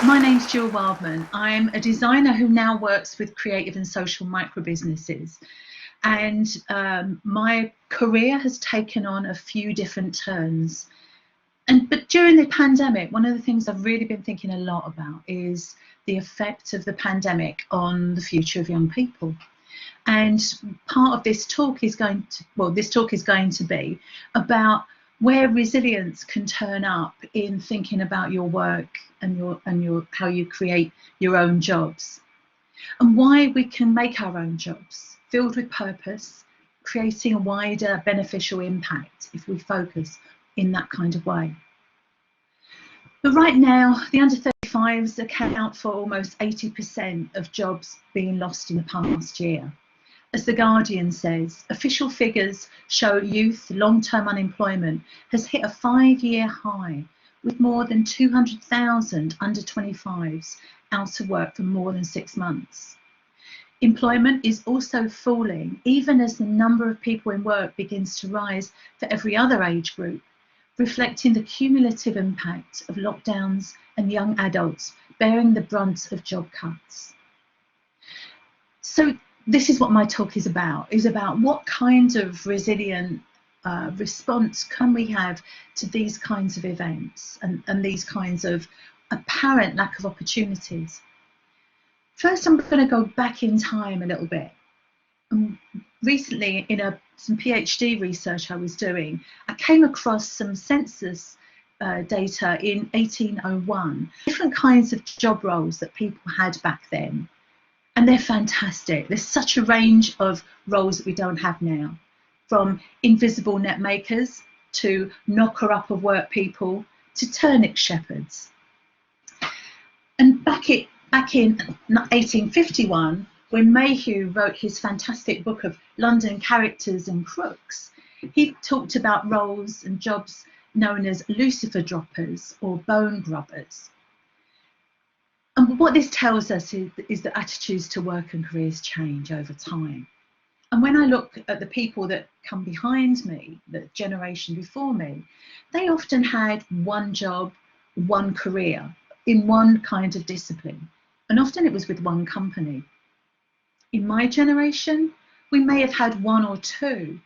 My name's Gill Wildman. I'm a designer who now works with creative and social micro businesses. And my career has taken on a few different turns. But during the pandemic, one of the things I've really been thinking a lot about is the effect of the pandemic on the future of young people. And part of this talk is going to be about where resilience can turn up in thinking about your work and how you create your own jobs, and why we can make our own jobs filled with purpose, creating a wider beneficial impact if we focus in that kind of way. But right now, the under 35s account for almost 80% of jobs being lost in the past year. As The Guardian says, official figures show youth long-term unemployment has hit a 5-year high, with more than 200,000 under 25s out of work for more than 6 months. Employment is also falling, even as the number of people in work begins to rise for every other age group, reflecting the cumulative impact of lockdowns and young adults bearing the brunt of job cuts. So this is what my talk is about what kind of resilient response can we have to these kinds of events and these kinds of apparent lack of opportunities. First, I'm going to go back in time a little bit. Recently, in some PhD research I was doing, I came across some census data in 1801, different kinds of job roles that people had back then. And they're fantastic. There's such a range of roles that we don't have now, from invisible net makers to knocker up of work people to turnip shepherds. And back in 1851, when Mayhew wrote his fantastic book of London Characters and Crooks, he talked about roles and jobs known as lucifer droppers or bone grubbers. And what this tells us is that attitudes to work and careers change over time. And when I look at the people that come behind me, the generation before me, they often had one job, one career in one kind of discipline. And often it was with one company. In my generation, we may have had one or two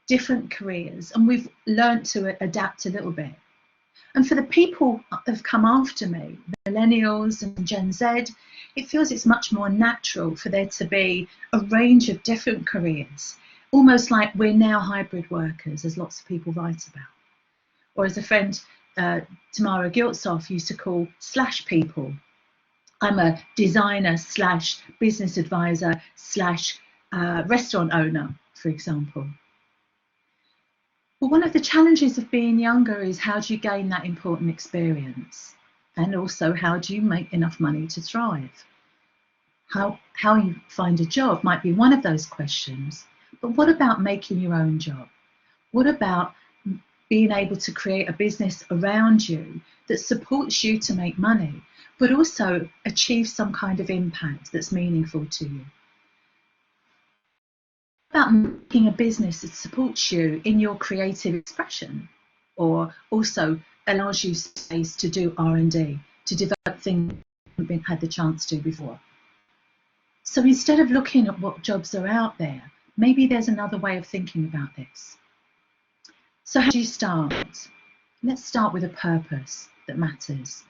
different careers, and we've learned to adapt a little bit. And for the people that have come after me, the millennials and Gen Z, it feels it's much more natural for there to be a range of different careers, almost like we're now hybrid workers, as lots of people write about. Or as a friend, Tamara Giltsoff, used to call slash people. I'm a designer slash business advisor slash restaurant owner, for example. Well, one of the challenges of being younger is how do you gain that important experience? And also, how do you make enough money to thrive? How you find a job might be one of those questions. But what about making your own job? What about being able to create a business around you that supports you to make money, but also achieve some kind of impact that's meaningful to you? About making a business that supports you in your creative expression, or also allows you space to do R&D, to develop things you haven't had the chance to before. So instead of looking at what jobs are out there, maybe there's another way of thinking about this. So how do you start? Let's start with a purpose that matters.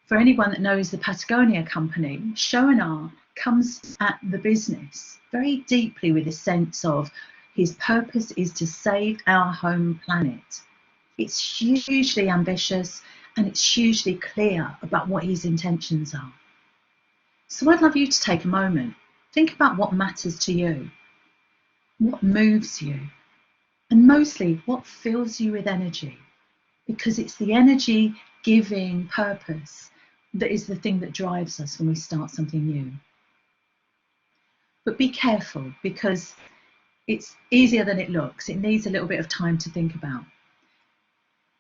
For anyone that knows the Patagonia company, Schoenaar comes at the business very deeply with a sense of his purpose is to save our home planet. It's hugely ambitious and it's hugely clear about what his intentions are. So I'd love you to take a moment, think about what matters to you, what moves you, and mostly what fills you with energy, because it's the energy giving purpose that is the thing that drives us when we start something new. But be careful, because it's easier than it looks. It needs a little bit of time to think about.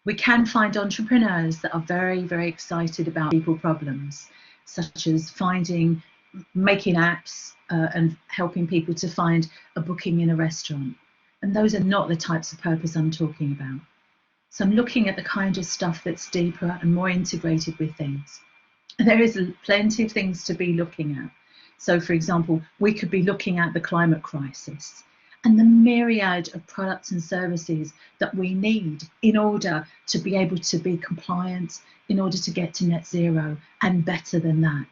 We can find entrepreneurs that are very, very excited about people problems, such as making apps and helping people to find a booking in a restaurant. And those are not the types of purpose I'm talking about. So I'm looking at the kind of stuff that's deeper and more integrated with things. there is plenty of things to be looking at. So, for example, we could be looking at the climate crisis and the myriad of products and services that we need in order to be able to be compliant, in order to get to net zero and better than that.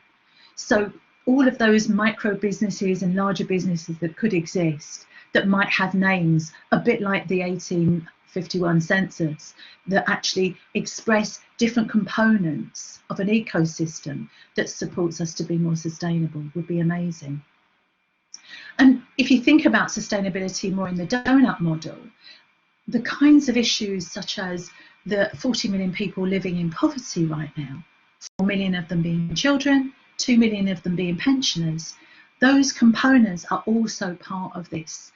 So all of those micro businesses and larger businesses that could exist that might have names a bit like the 1851 census that actually express different components of an ecosystem that supports us to be more sustainable would be amazing. And if you think about sustainability more in the donut model, the kinds of issues such as the 40 million people living in poverty right now, 4 million of them being children, 2 million of them being pensioners, those components are also part of this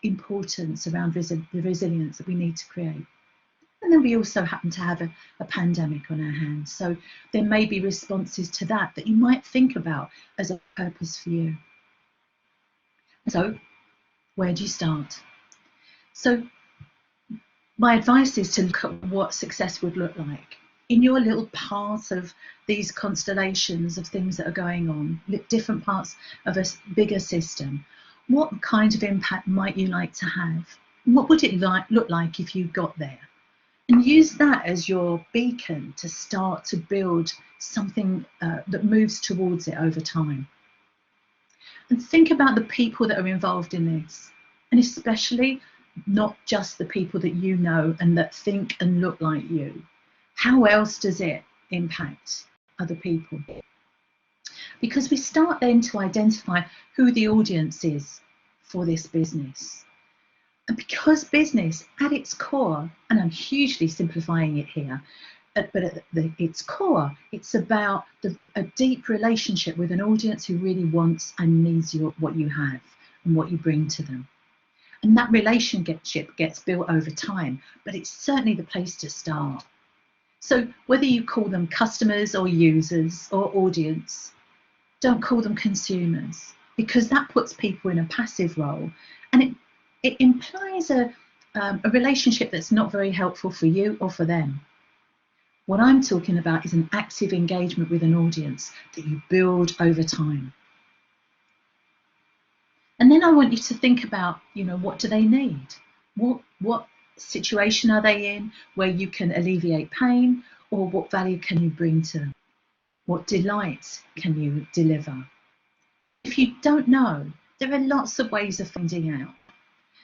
importance around the resilience that we need to create. And then we also happen to have a pandemic on our hands. So there may be responses to that that you might think about as a purpose for you. So where do you start? So my advice is to look at what success would look like in your little part of these constellations of things that are going on, different parts of a bigger system. What kind of impact might you like to have? What would it look like if you got there? And use that as your beacon to start to build something that moves towards it over time. And think about the people that are involved in this, and especially not just the people that you know and that think and look like you. How else does it impact other people? Because we start then to identify who the audience is for this business. And because business at its core, and I'm hugely simplifying it here, but at its core, it's about a deep relationship with an audience who really wants and needs what you have and what you bring to them. And that relationship gets built over time, but it's certainly the place to start. So whether you call them customers or users or audience, don't call them consumers, because that puts people in a passive role, and it implies a relationship that's not very helpful for you or for them. What I'm talking about is an active engagement with an audience that you build over time. And then I want you to think about, what do they need? What situation are they in where you can alleviate pain, or what value can you bring to them? What delight can you deliver? If you don't know, there are lots of ways of finding out.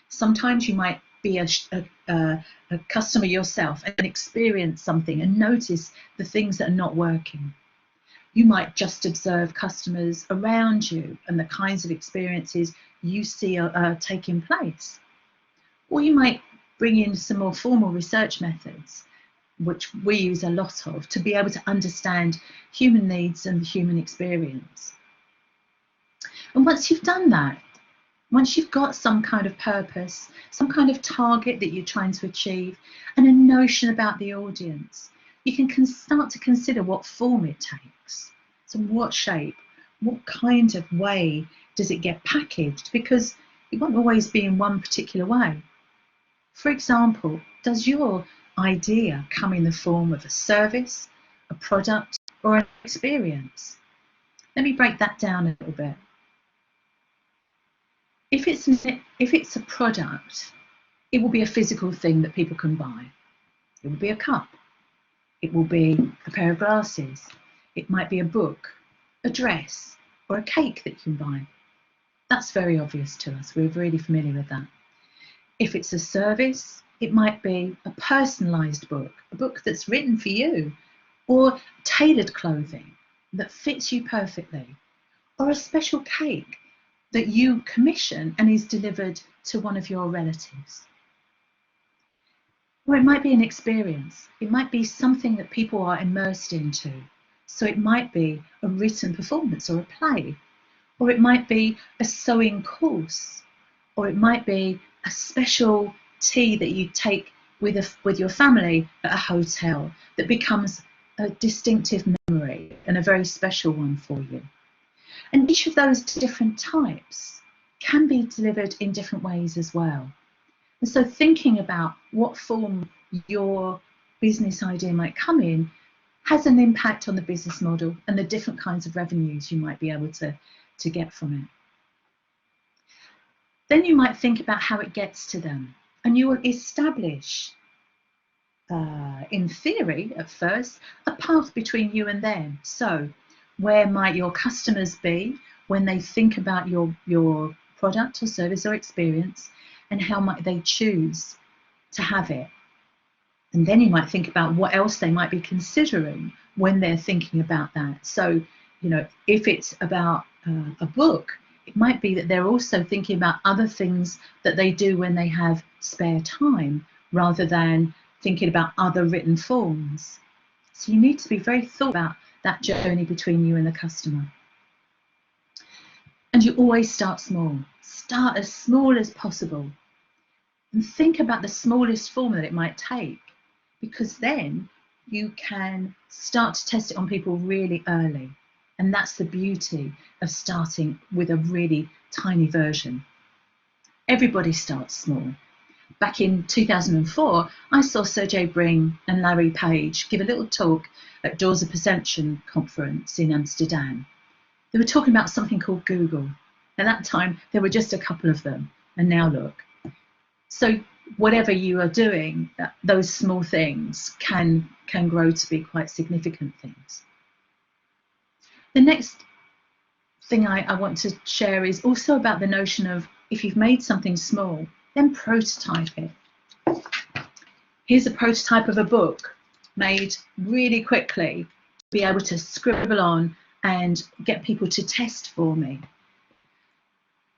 Sometimes you might be a customer yourself and experience something and notice the things that are not working. You might just observe customers around you and the kinds of experiences you see are taking place. Or you might bring in some more formal research methods, which we use a lot of, to be able to understand human needs and the human experience. And once you've done that, once you've got some kind of purpose, some kind of target that you're trying to achieve, and a notion about the audience, you can start to consider what form it takes. So what shape, what kind of way does it get packaged? Because it won't always be in one particular way. For example, does your idea come in the form of a service, a product, or an experience? Let me break that down a little bit. If it's a product, it will be a physical thing that people can buy. It will be a cup. It will be a pair of glasses. It might be a book, a dress, or a cake that you can buy. That's very obvious to us. We're really familiar with that. If it's a service, it might be a personalised book, a book that's written for you, or tailored clothing that fits you perfectly, or a special cake that you commission and is delivered to one of your relatives. Or it might be an experience. It might be something that people are immersed into. So it might be a written performance or a play, or it might be a sewing course, or it might be a special tea that you take with your family at a hotel that becomes a distinctive memory and a very special one for you. And each of those different types can be delivered in different ways as well. And so thinking about what form your business idea might come in has an impact on the business model and the different kinds of revenues you might be able to get from it. Then you might think about how it gets to them, and you will establish, in theory at first, a path between you and them. So where might your customers be when they think about your product or service or experience, and how might they choose to have it? And then you might think about what else they might be considering when they're thinking about that. So, you know, if it's about a book, it might be that they're also thinking about other things that they do when they have spare time, rather than thinking about other written forms. So you need to be very thoughtful about that journey between you and the customer. And you always start small. Start as small as possible. And think about the smallest form that it might take, because then you can start to test it on people really early. And that's the beauty of starting with a really tiny version. Everybody starts small. Back in 2004, I saw Sergey Brin and Larry Page give a little talk at Doors of Perception conference in Amsterdam. They were talking about something called Google. At that time, there were just a couple of them, and now look. So whatever you are doing, those small things can grow to be quite significant things. The next thing I want to share is also about the notion of, if you've made something small, then prototype it. Here's a prototype of a book made really quickly, be able to scribble on and get people to test for me.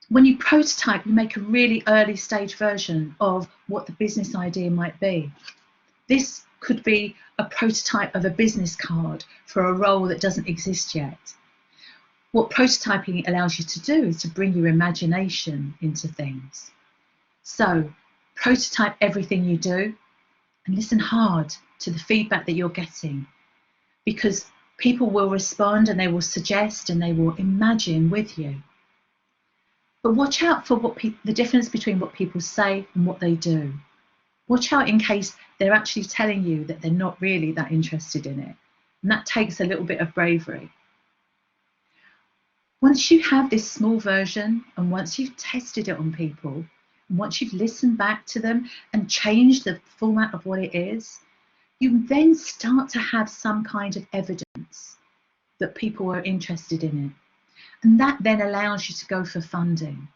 When you prototype, you make a really early stage version of what the business idea might be. This could be a prototype of a business card for a role that doesn't exist yet. What prototyping allows you to do is to bring your imagination into things. So prototype everything you do and listen hard to the feedback that you're getting, because people will respond and they will suggest and they will imagine with you. But watch out for the difference between what people say and what they do. Watch out in case they're actually telling you that they're not really that interested in it. And that takes a little bit of bravery. Once you have this small version, and once you've tested it on people, and once you've listened back to them and changed the format of what it is, you then start to have some kind of evidence that people are interested in it. And that then allows you to go for funding,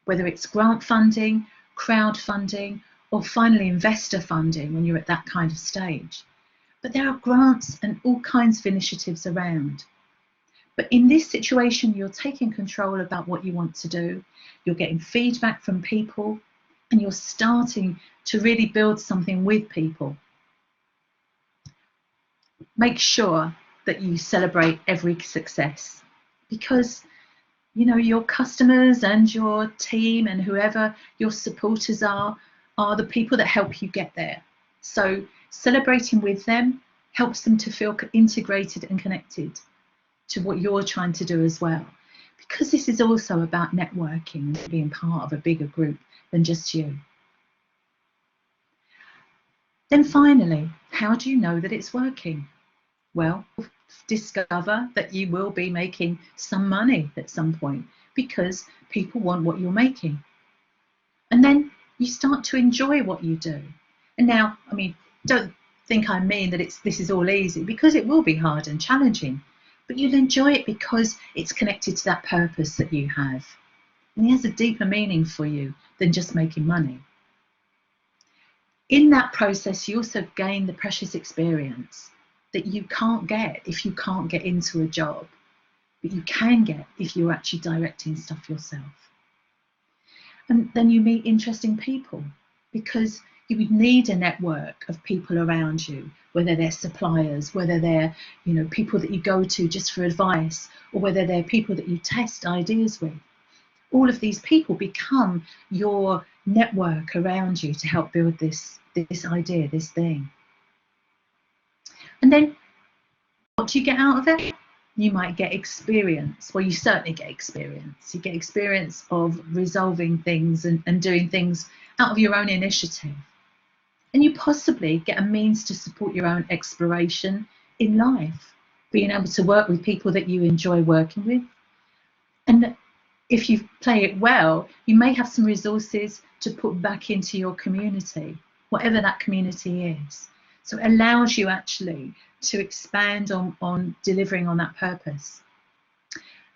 whether it's grant funding, crowdfunding, or finally investor funding when you're at that kind of stage. But there are grants and all kinds of initiatives around. But in this situation, you're taking control about what you want to do, you're getting feedback from people, and you're starting to really build something with people. Make sure that you celebrate every success, because you know, your customers and your team and whoever your supporters are the people that help you get there. So celebrating with them helps them to feel integrated and connected to what you're trying to do as well. Because this is also about networking and being part of a bigger group than just you. Then finally, how do you know that it's working? Well, discover that you will be making some money at some point because people want what you're making. And then you start to enjoy what you do. And now, I mean, don't think I mean that this is all easy, because it will be hard and challenging, but you'll enjoy it because it's connected to that purpose that you have. And it has a deeper meaning for you than just making money. In that process, you also gain the precious experience that you can't get if you can't get into a job, but you can get if you're actually directing stuff yourself. And then you meet interesting people, because you would need a network of people around you, whether they're suppliers, whether they're, you know, people that you go to just for advice, or whether they're people that you test ideas with. All of these people become your network around you to help build this idea, this thing. And then what do you get out of it? You might get experience. Well, you certainly get experience. You get experience of resolving things and doing things out of your own initiative. And you possibly get a means to support your own exploration in life, being able to work with people that you enjoy working with. And if you play it well, you may have some resources to put back into your community, whatever that community is. So it allows you actually to expand on delivering on that purpose.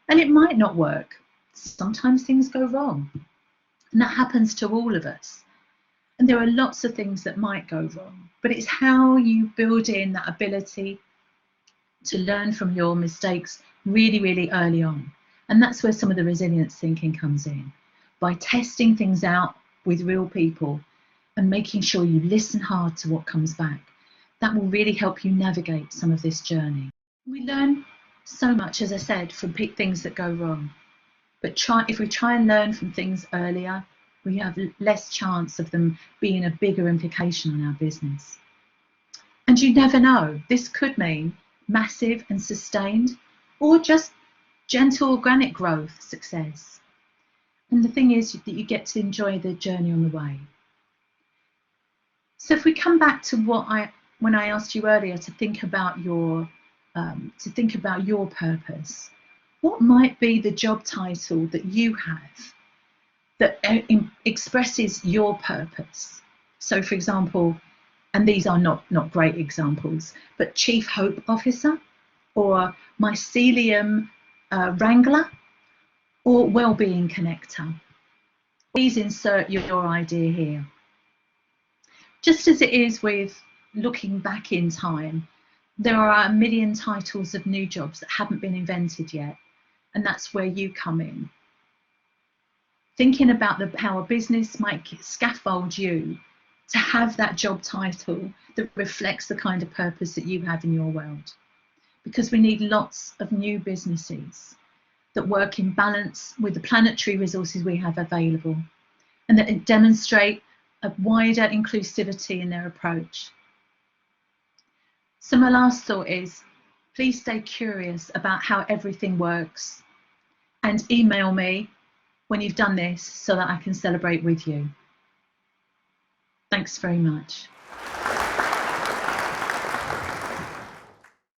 And it might not work. Sometimes things go wrong. And that happens to all of us. And there are lots of things that might go wrong, but it's how you build in that ability to learn from your mistakes really, really early on. And that's where some of the resilience thinking comes in, by testing things out with real people and making sure you listen hard to what comes back. That will really help you navigate some of this journey. We learn so much, as I said, from things that go wrong. But if we try and learn from things earlier, we have less chance of them being a bigger implication on our business. And you never know, this could mean massive and sustained, or just gentle organic growth success. And the thing is that you get to enjoy the journey on the way. So if we come back to when I asked you earlier to think about your purpose, what might be the job title that you have that expresses your purpose? So, for example, and these are not great examples, but Chief Hope Officer, or Mycelium Wrangler, or Wellbeing Connector. Please insert your idea here. Just as it is with looking back in time, there are a million titles of new jobs that haven't been invented yet, and that's where you come in. Thinking about how a business might scaffold you to have that job title that reflects the kind of purpose that you have in your world. Because we need lots of new businesses that work in balance with the planetary resources we have available, and that demonstrate a wider inclusivity in their approach. So my last thought is, please stay curious about how everything works, and email me when you've done this so that I can celebrate with you. Thanks very much.